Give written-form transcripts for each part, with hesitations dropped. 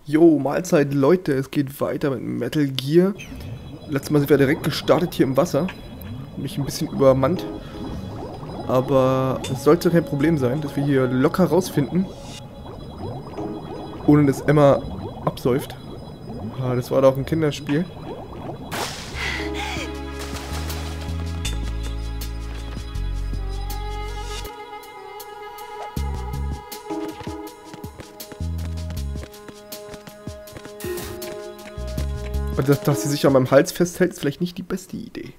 Jo, Mahlzeit Leute, es geht weiter mit Metal Gear. Letztes Mal sind wir direkt gestartet hier im Wasser. Mich ein bisschen übermannt. Aber es sollte kein Problem sein, dass wir hier locker rausfinden. Ohne dass Emma absäuft. Ah, das war doch ein Kinderspiel. Und dass sie sich an meinem Hals festhält, ist vielleicht nicht die beste Idee.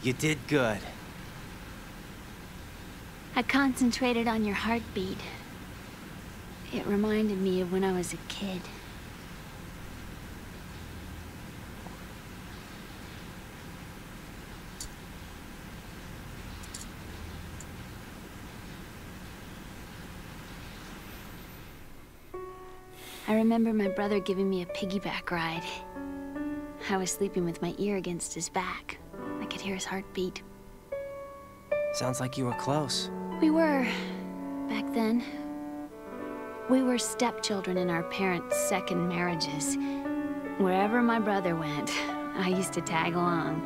You did good. I concentrated on your heartbeat. It reminded me of when I was a kid. I remember my brother giving me a piggyback ride. I was sleeping with my ear against his back. I could hear his heartbeat. Sounds like you were close. We were, back then. We were stepchildren in our parents' second marriages. Wherever my brother went, I used to tag along.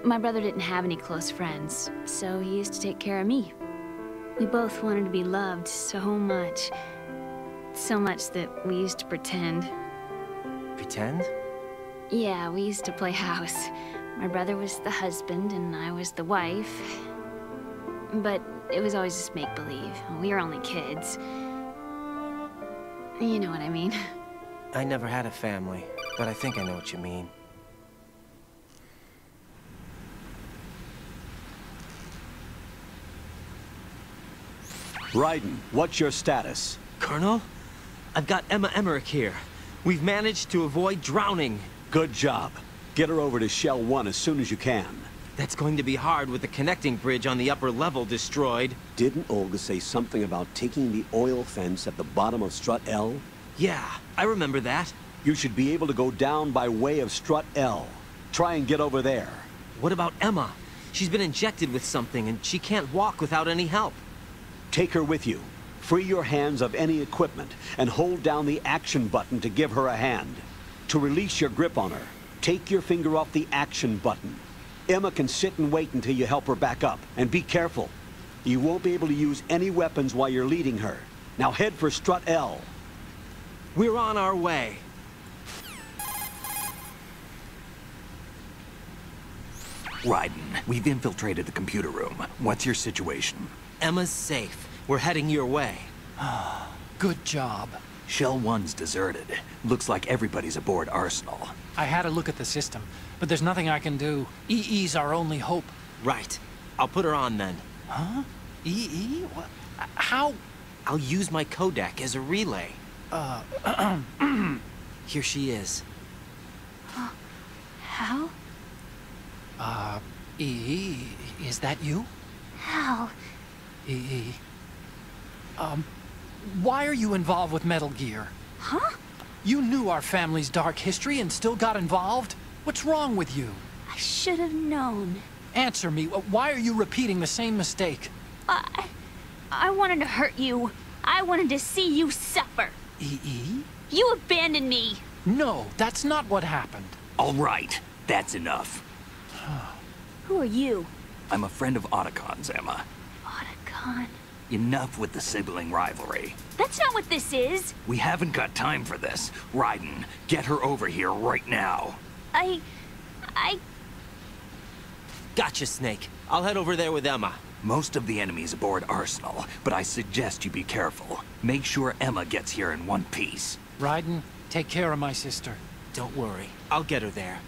My brother didn't have any close friends, so he used to take care of me. We both wanted to be loved so much. So much that we used to pretend. Pretend? Yeah, we used to play house. My brother was the husband, and I was the wife. But it was always just make-believe. We were only kids. You know what I mean. I never had a family, but I think I know what you mean. Raiden, what's your status? Colonel? I've got Emma Emmerich here. We've managed to avoid drowning. Good job. Get her over to Shell 1 as soon as you can. That's going to be hard with the connecting bridge on the upper level destroyed. Didn't Olga say something about taking the oil fence at the bottom of Strut L? Yeah, I remember that. You should be able to go down by way of Strut L. Try and get over there. What about Emma? She's been injected with something and she can't walk without any help. Take her with you. Free your hands of any equipment and hold down the action button to give her a hand. To release your grip on her, take your finger off the action button. Emma can sit and wait until you help her back up. And be careful. You won't be able to use any weapons while you're leading her. Now head for Strut L. We're on our way. Raiden, we've infiltrated the computer room. What's your situation? Emma's safe. We're heading your way. Good job. Shell 1's deserted. Looks like everybody's aboard Arsenal. I had a look at the system, but there's nothing I can do. EE's our only hope. Right. I'll put her on then. Huh? EE? What? How? I'll use my Kodak as a relay. Here she is. How? EE, is that you? How? EE. Why are you involved with Metal Gear? Huh? You knew our family's dark history and still got involved? What's wrong with you? I should have known. Answer me. Why are you repeating the same mistake? I wanted to hurt you. I wanted to see you suffer. EE? You abandoned me. No, that's not what happened. All right, that's enough. Who are you? I'm a friend of Otacon's, Emma. Otacon? Enough with the sibling rivalry. That's not what this is. We haven't got time for this. Raiden, get her over here right now. I... Gotcha, Snake. I'll head over there with Emma. Most of the enemy's aboard Arsenal, but I suggest you be careful. Make sure Emma gets here in one piece. Raiden, take care of my sister. Don't worry. I'll get her there.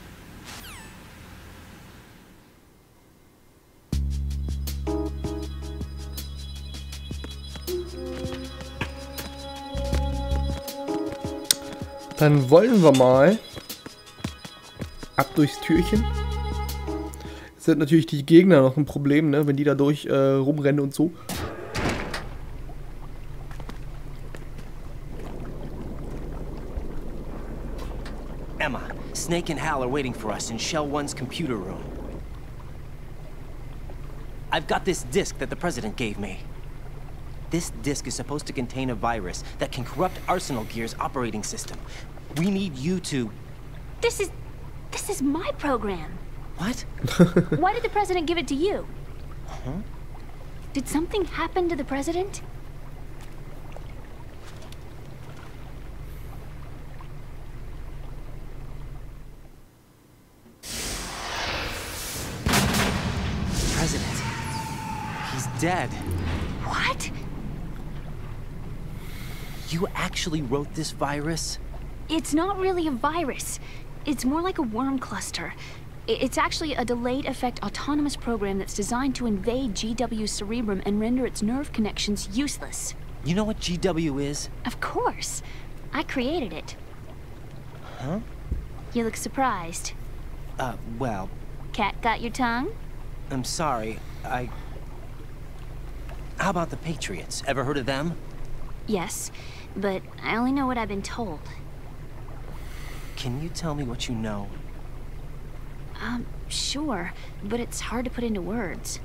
Dann wollen wir mal Ab durchs Türchen. Das sind natürlich die Gegner noch ein Problem, ne? Wenn die da durch rumrennen und so. Emma, Snake and Hal are waiting for us in Shell 1's computer room. I've got this disk that the President gave me. This disk is supposed to contain a virus that can corrupt Arsenal Gear's operating system. We need you to... This is my program. What? Why did the President give it to you? Huh? Did something happen to the President? President. He's dead. What? You actually wrote this virus? It's not really a virus. It's more like a worm cluster. It's actually a delayed effect autonomous program that's designed to invade GW's cerebrum and render its nerve connections useless. You know what GW is? Of course. I created it. Huh? You look surprised. Well... Cat got your tongue? I'm sorry, How about the Patriots? Ever heard of them? Yes, but I only know what I've been told. Can you tell me what you know? Sure, but it's hard to put into words.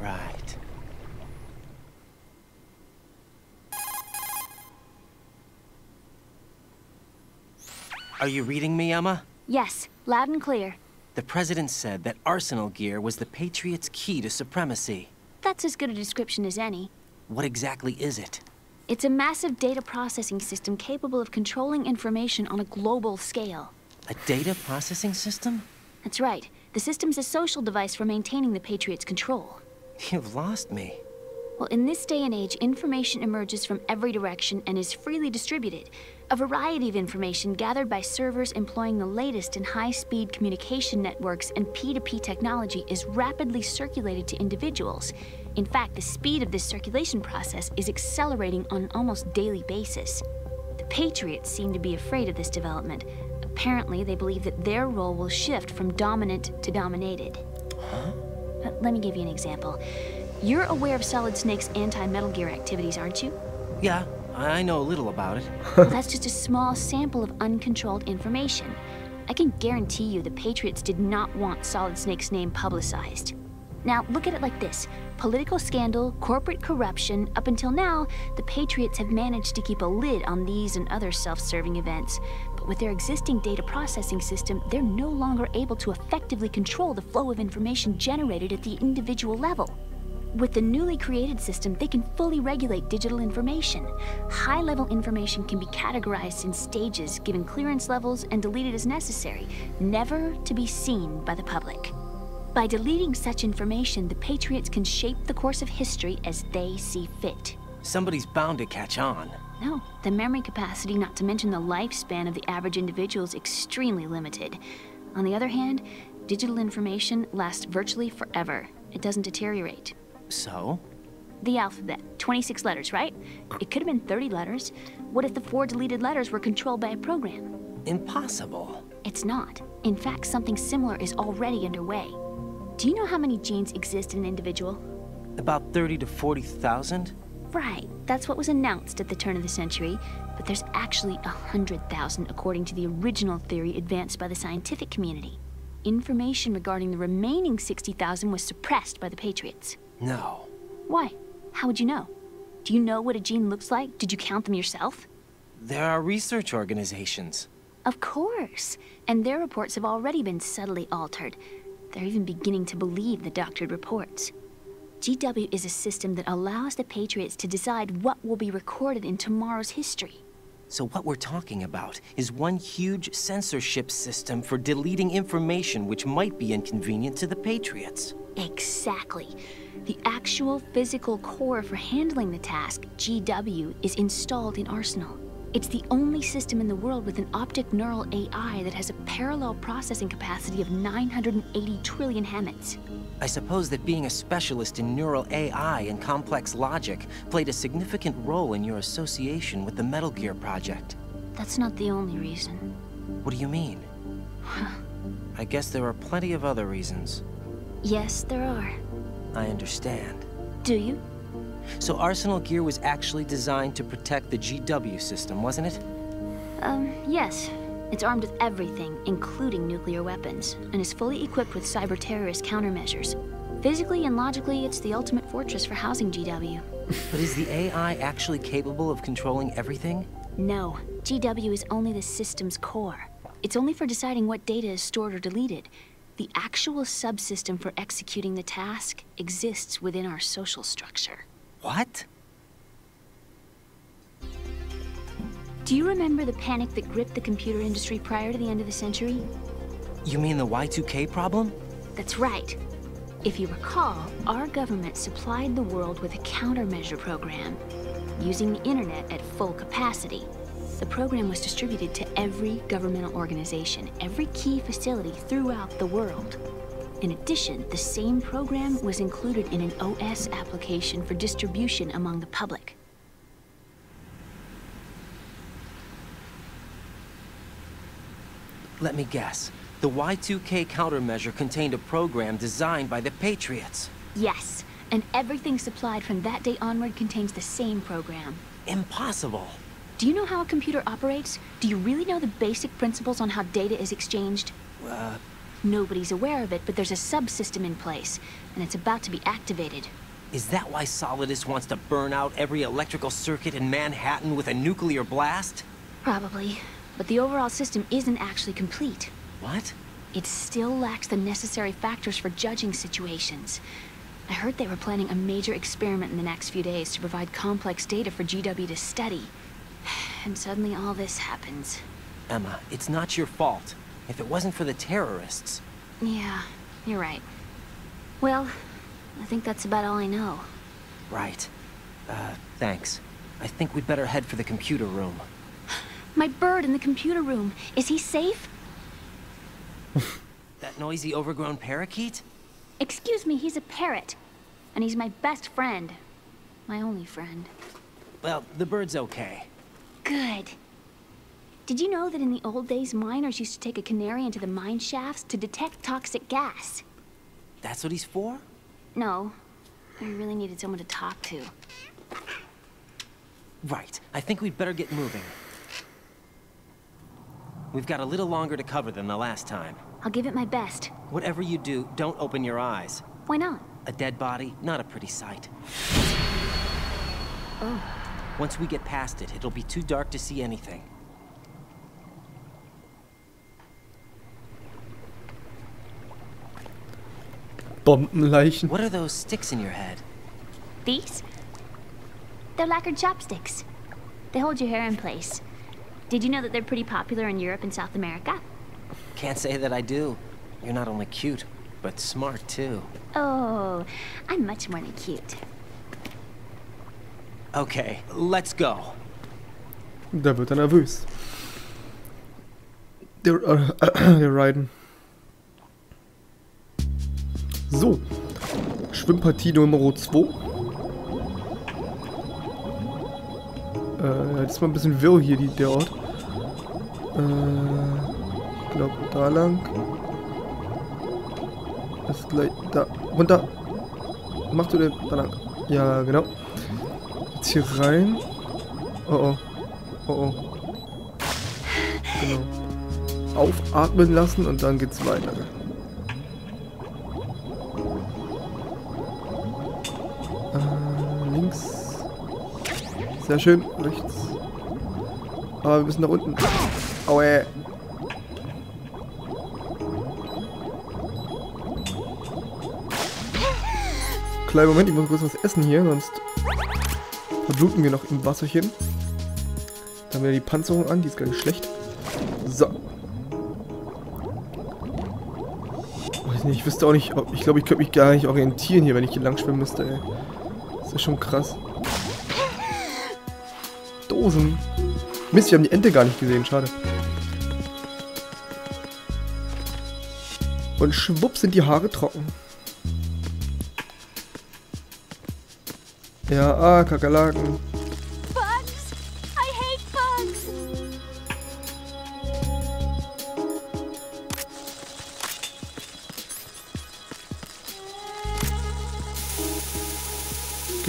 Right. Are you reading me, Emma? Yes, loud and clear. The President said that Arsenal Gear was the Patriots' key to supremacy. That's as good a description as any. What exactly is it? It's a massive data processing system capable of controlling information on a global scale. A data processing system? That's right. The system's a social device for maintaining the Patriots' control. You've lost me. Well, in this day and age, information emerges from every direction and is freely distributed. A variety of information gathered by servers employing the latest in high-speed communication networks and P2P technology is rapidly circulated to individuals. In fact, the speed of this circulation process is accelerating on an almost daily basis. The Patriots seem to be afraid of this development. Apparently, they believe that their role will shift from dominant to dominated. Huh? Let me give you an example. You're aware of Solid Snake's anti-Metal Gear activities, aren't you? Yeah, I know a little about it. Well, that's just a small sample of uncontrolled information. I can guarantee you the Patriots did not want Solid Snake's name publicized. Now, look at it like this. Political scandal, corporate corruption, up until now, the Patriots have managed to keep a lid on these and other self-serving events. But with their existing data processing system, they're no longer able to effectively control the flow of information generated at the individual level. With the newly created system, they can fully regulate digital information. High-level information can be categorized in stages, given clearance levels, and deleted as necessary, never to be seen by the public. By deleting such information, the Patriots can shape the course of history as they see fit. Somebody's bound to catch on. No, the memory capacity, not to mention the lifespan of the average individual, is extremely limited. On the other hand, digital information lasts virtually forever. It doesn't deteriorate. So? The alphabet, 26 letters, right? It could have been 30 letters. What if the 4 deleted letters were controlled by a program? Impossible. It's not. In fact, something similar is already underway. Do you know how many genes exist in an individual? About 30 to 40,000? Right, that's what was announced at the turn of the century, but there's actually 100,000 according to the original theory advanced by the scientific community. Information regarding the remaining 60,000 was suppressed by the Patriots. No. Why? How would you know? Do you know what a gene looks like? Did you count them yourself? There are research organizations. Of course, and their reports have already been subtly altered. They're even beginning to believe the doctored reports. GW is a system that allows the Patriots to decide what will be recorded in tomorrow's history. So what we're talking about is one huge censorship system for deleting information which might be inconvenient to the Patriots. Exactly. The actual physical core for handling the task, GW, is installed in Arsenal. It's the only system in the world with an optic neural AI that has a parallel processing capacity of 980 trillion Hamets. I suppose that being a specialist in neural AI and complex logic played a significant role in your association with the Metal Gear project. That's not the only reason. What do you mean? I guess there are plenty of other reasons. Yes, there are. I understand. Do you? So Arsenal gear was actually designed to protect the GW system, wasn't it? Yes. It's armed with everything, including nuclear weapons, and is fully equipped with cyber-terrorist countermeasures. Physically and logically, it's the ultimate fortress for housing GW. But is the AI actually capable of controlling everything? No. GW is only the system's core. It's only for deciding what data is stored or deleted. The actual subsystem for executing the task exists within our social structure. What? Do you remember the panic that gripped the computer industry prior to the end of the century? You mean the Y2K problem? That's right. If you recall, our government supplied the world with a countermeasure program, using the internet at full capacity. The program was distributed to every governmental organization, every key facility throughout the world. In addition, the same program was included in an OS application for distribution among the public. Let me guess. The Y2K countermeasure contained a program designed by the Patriots. Yes, and everything supplied from that day onward contains the same program. Impossible. Do you know how a computer operates? Do you really know the basic principles on how data is exchanged? Nobody's aware of it, but there's a subsystem in place, and it's about to be activated. Is that why Solidus wants to burn out every electrical circuit in Manhattan with a nuclear blast? Probably, but the overall system isn't actually complete. What? It still lacks the necessary factors for judging situations. I heard they were planning a major experiment in the next few days to provide complex data for GW to study. And suddenly all this happens. Emma, it's not your fault. If it wasn't for the terrorists... Yeah, you're right. Well, I think that's about all I know. Right. Thanks. I think we'd better head for the computer room. My bird in the computer room. Is he safe? That noisy, overgrown parakeet? Excuse me, he's a parrot. And he's my best friend. My only friend. Well, the bird's okay. Good. Did you know that in the old days, miners used to take a canary into the mine shafts to detect toxic gas? That's what he's for? No. I really needed someone to talk to. Right. I think we'd better get moving. We've got a little longer to cover than the last time. I'll give it my best. Whatever you do, don't open your eyes. Why not? A dead body, not a pretty sight. Oh. Once we get past it, it'll be too dark to see anything. Bombenleichen. What are those sticks in your head? These? They're lacquered chopsticks. They hold your hair in place. Did you know that they're pretty popular in Europe and South America? Can't say that I do. You're not only cute, but smart too. Oh, I'm much more than cute. Okay, let's go. Da wird er nervös. Der Raiden. So. Schwimmpartie Nummer 2. Das ist mal ein bisschen wirr hier, der Ort. Ich glaube, da lang. Das ist gleich da. Runter. Machst du denn da lang? Ja, genau. Jetzt hier rein. Oh oh. Oh oh. Genau. Aufatmen lassen und dann geht's weiter. Links. Sehr schön. Rechts. Aber wir müssen nach unten. Aue. Kleinen Moment, ich muss kurz was essen hier, sonst verbluten wir noch im Wasserchen. Da haben wir die Panzerung an, die ist gar nicht schlecht. So. Weiß nicht, ich wüsste auch nicht, ich glaube, ich könnte mich gar nicht orientieren hier, wenn ich hier lang schwimmen müsste, ey. Das ist schon krass. Dosen. Mist, wir haben die Ente gar nicht gesehen, schade. Und schwupp sind die Haare trocken. Ja, Kakerlaken. Bugs! I hate bugs!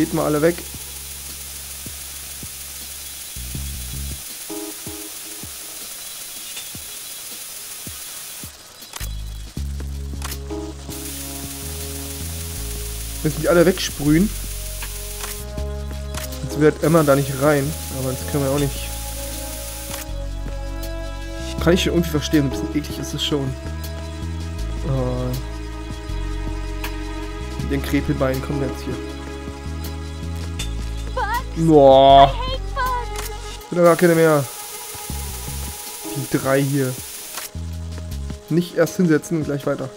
Geht mal alle weg. Müssen die alle wegsprühen. Jetzt wird Emma da nicht rein. Aber das können wir auch nicht. Kann ich schon irgendwie verstehen. Ein bisschen eklig ist es schon. Den Krepelbein kommen wir jetzt hier. Boah. Sind da gar keine mehr. Die 3 hier. Nicht erst hinsetzen, gleich weiter.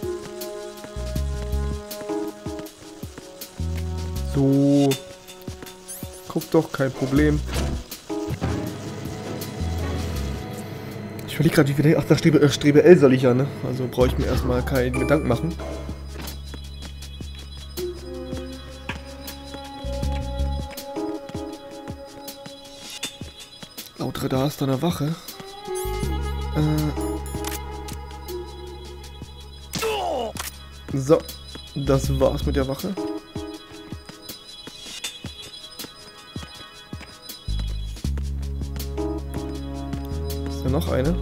So. Guck doch, kein Problem. Ich überlege gerade, wie viel. Ach, da Strebe L soll ich ja, ne? Also brauche ich mir erstmal keinen Gedanken machen. Lautere, da ist da eine Wache. So, das war's mit der Wache. Ist da noch eine?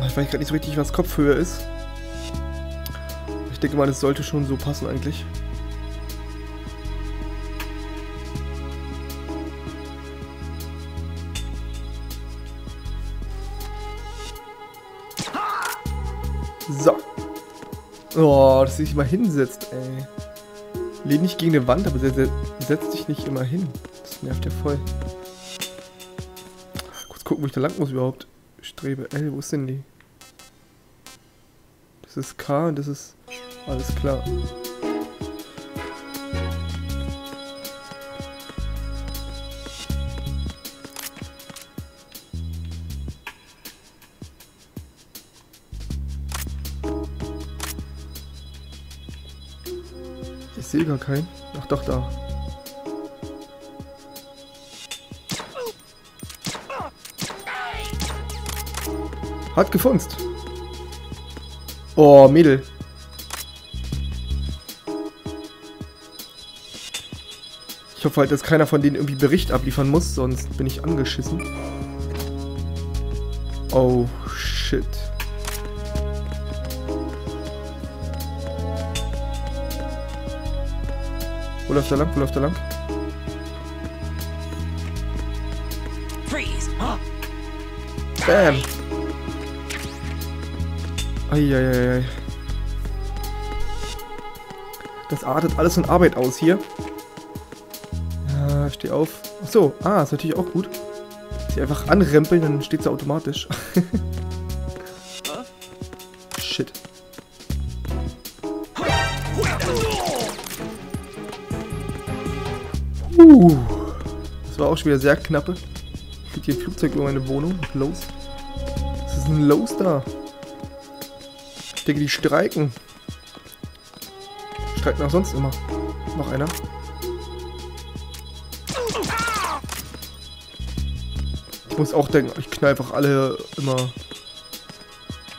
Ich weiß gerade nicht so richtig, was Kopfhöhe ist. Ich denke mal, das sollte schon so passen eigentlich. So. Oh, dass sie sich mal hinsetzt, ey. Lehn nicht gegen eine Wand, aber sie setzt sich nicht immer hin. Das nervt ja voll. Kurz gucken, wo ich da lang muss überhaupt. Strebe L, wo ist denn die? Das ist K und das ist... Alles klar. Ich sehe gar keinen. Ach doch, da. Hat gefunzt. Oh, Mädel. Ich hoffe halt, dass keiner von denen irgendwie Bericht abliefern muss, sonst bin ich angeschissen. Oh, shit. Wo läuft der lang? Wo läuft der lang? Bam! Eieiei. Das artet alles in Arbeit aus hier. Ja, steh auf. Achso, ist natürlich auch gut. Sie einfach anrempeln, dann steht sie automatisch. Shit. Das war auch schon wieder sehr knappe. Fliegt hier ein Flugzeug über meine Wohnung. Los. Was ist denn los da? Ich denke, die streiken. Streiken auch sonst immer. Noch einer. Ich muss auch denken, ich knall einfach alle immer,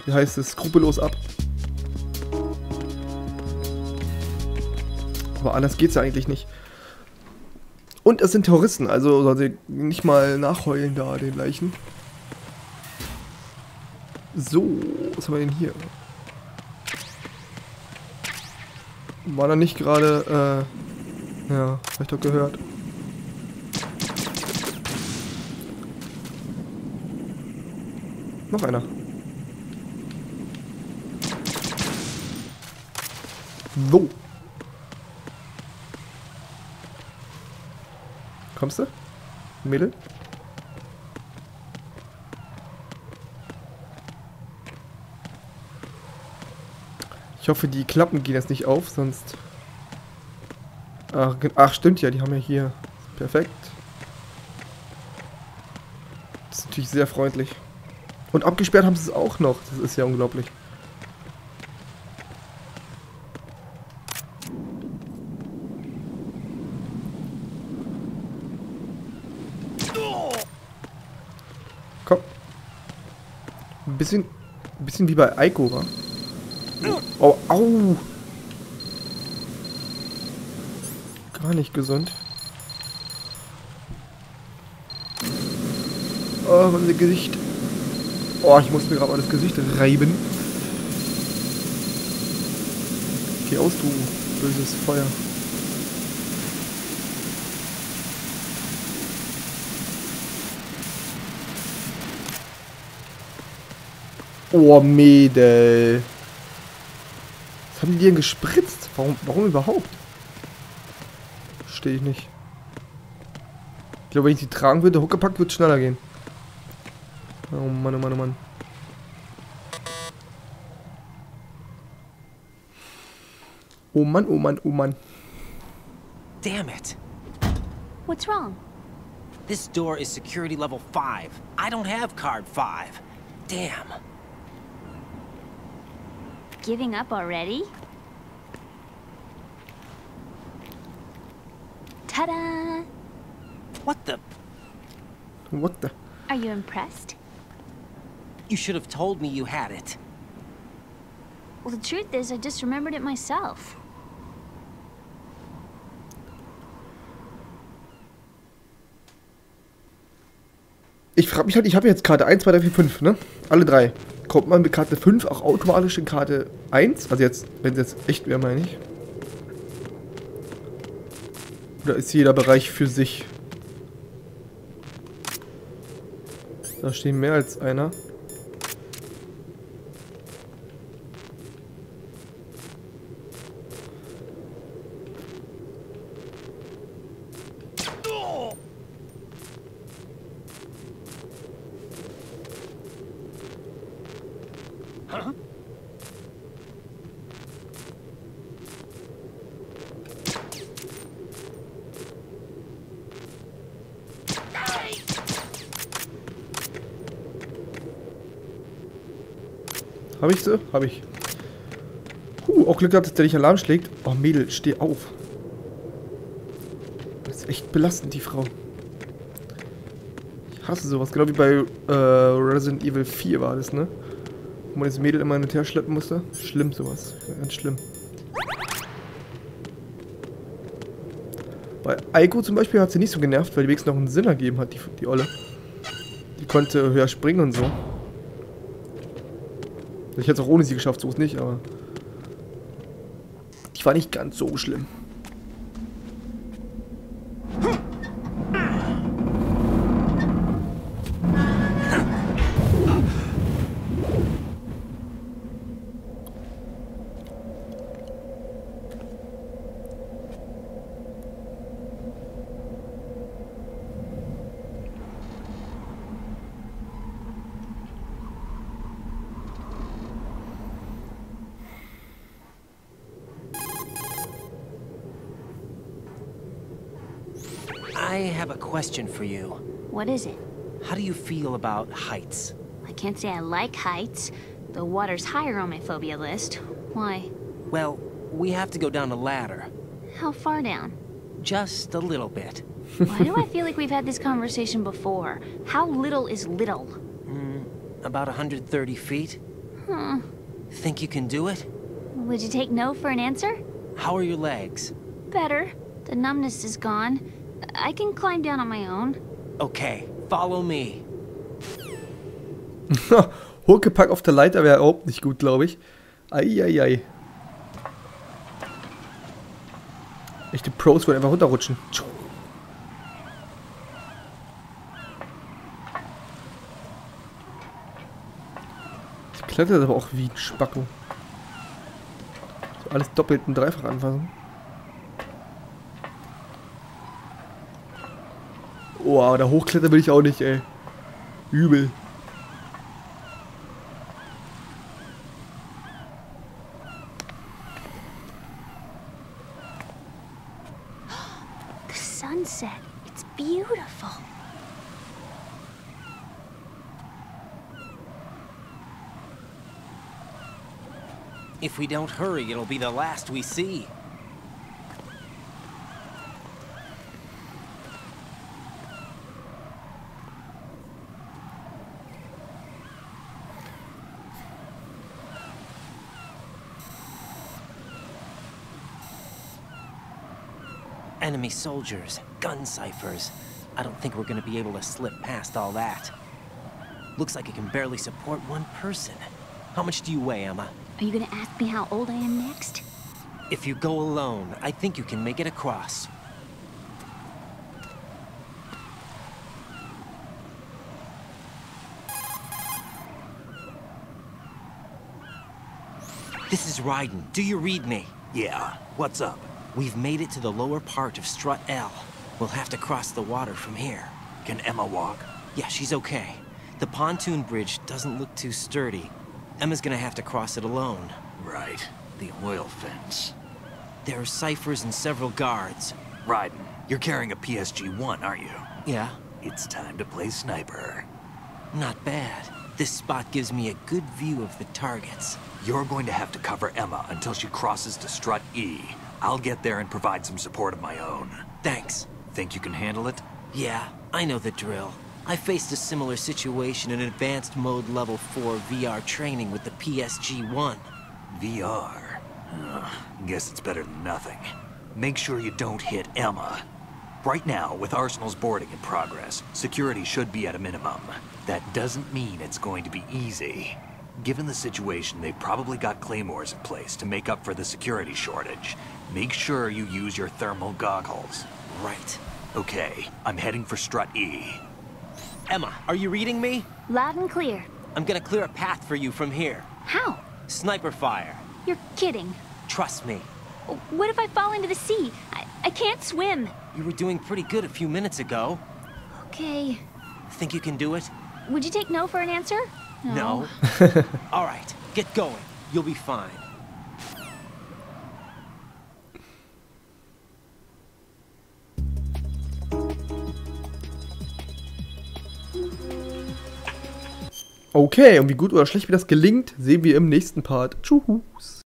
wie heißt es, skrupellos ab. Aber anders geht's ja eigentlich nicht. Und es sind Terroristen, also soll sie nicht mal nachheulen da, den Leichen. So, was haben wir denn hier? War da nicht gerade, ja, hab ich doch gehört. Noch einer. So. Kommst du? Mädel? Ich hoffe, die Klappen gehen jetzt nicht auf, sonst... Ach, stimmt ja, die haben ja hier... Perfekt. Das ist natürlich sehr freundlich. Und abgesperrt haben sie es auch noch. Das ist ja unglaublich. Komm. Ein bisschen wie bei Eiko, wa? Oh, au! Gar nicht gesund. Oh, mein Gesicht. Oh, ich muss mir gerade mal das Gesicht reiben. Geh aus, du böses Feuer. Oh, Mädel. Was haben die denn gespritzt? Warum überhaupt? Verstehe ich nicht. Ich glaube, wenn ich die tragen würde, Huckepack, wird es schneller gehen. Oh Mann, oh Mann, oh Mann. Oh Mann, oh Mann, oh Mann. Damn it. What's wrong? This door is security level 5. I don't have card 5. Damn. Giving up already? Ta-da! What the? What the? Are you impressed? You should have told me you had it. Well, the truth is, I just remembered it myself. Ich frage mich halt, ich habe jetzt Karte 1, 2, 3, 4, 5, ne? Alle drei. Kommt man mit Karte 5 auch automatisch in Karte 1? Also jetzt, wenn es jetzt echt wäre, meine ich. Oder ist jeder Bereich für sich? Da stehen mehr als einer. Habe ich sie? Habe ich. Auch Glück gehabt, dass der nicht Alarm schlägt. Oh, Mädel, steh auf. Das ist echt belastend, die Frau. Ich hasse sowas. Genau wie bei Resident Evil 4 war das, ne? Wo man das Mädel immer hin und her schleppen musste. Schlimm sowas. Ja, ganz schlimm. Bei Eiko zum Beispiel hat sie nicht so genervt, weil die wenigstens noch einen Sinn ergeben hat, die Olle. Die konnte höher springen und so. Ich hätte es auch ohne sie geschafft, so ist nicht, aber die war nicht ganz so schlimm. I have a question for you. What is it? How do you feel about heights? I can't say I like heights. The water's higher on my phobia list. Why? Well, we have to go down a ladder. How far down? Just a little bit. Why do I feel like we've had this conversation before? How little is little? About 130 feet. Huh. Think you can do it? Would you take no for an answer? How are your legs? Better. The numbness is gone. I can climb down on my own. Okay, follow me. Huckepack auf der Leiter wäre überhaupt nicht gut, glaube ich. Eieiei. Echte Pros wollen einfach runterrutschen. Das klettert aber auch wie ein Spacko. So alles doppelt und dreifach anfassen. Oh, aber da hochklettern will ich auch nicht, ey. Übel. The sunset. It's beautiful. If we don't hurry, it'll be the last we see. Enemy soldiers, gun ciphers. I don't think we're gonna be able to slip past all that. Looks like it can barely support one person. How much do you weigh, Emma? Are you gonna ask me how old I am next? If you go alone, I think you can make it across. This is Raiden. Do you read me? Yeah, what's up? We've made it to the lower part of Strut L. We'll have to cross the water from here. Can Emma walk? Yeah, she's okay. The pontoon bridge doesn't look too sturdy. Emma's gonna have to cross it alone. Right, the oil fence. There are ciphers and several guards. Raiden, you're carrying a PSG-1, aren't you? Yeah, It's time to play sniper. not bad. This spot gives me a good view of the targets. You're going to have to cover Emma until she crosses to Strut E. I'll get there and provide some support of my own. Thanks. Think you can handle it? Yeah, I know the drill. I faced a similar situation in Advanced Mode Level 4 VR training with the PSG-1. VR? Guess it's better than nothing. Make sure you don't hit Emma. Right now, with Arsenal's boarding in progress, security should be at a minimum. That doesn't mean it's going to be easy. Given the situation, they've probably got claymores in place to make up for the security shortage. Make sure you use your thermal goggles. Right. Okay, I'm heading for Strut E. Emma, are you reading me? Loud and clear. I'm gonna clear a path for you from here. How? Sniper fire. You're kidding. Trust me. What if I fall into the sea? I can't swim. You were doing pretty good a few minutes ago. Okay. Think you can do it? Would you take no for an answer? No. All right, get going. You'll be fine. Okay, und wie gut oder schlecht mir das gelingt, sehen wir im nächsten Part. Tschüss.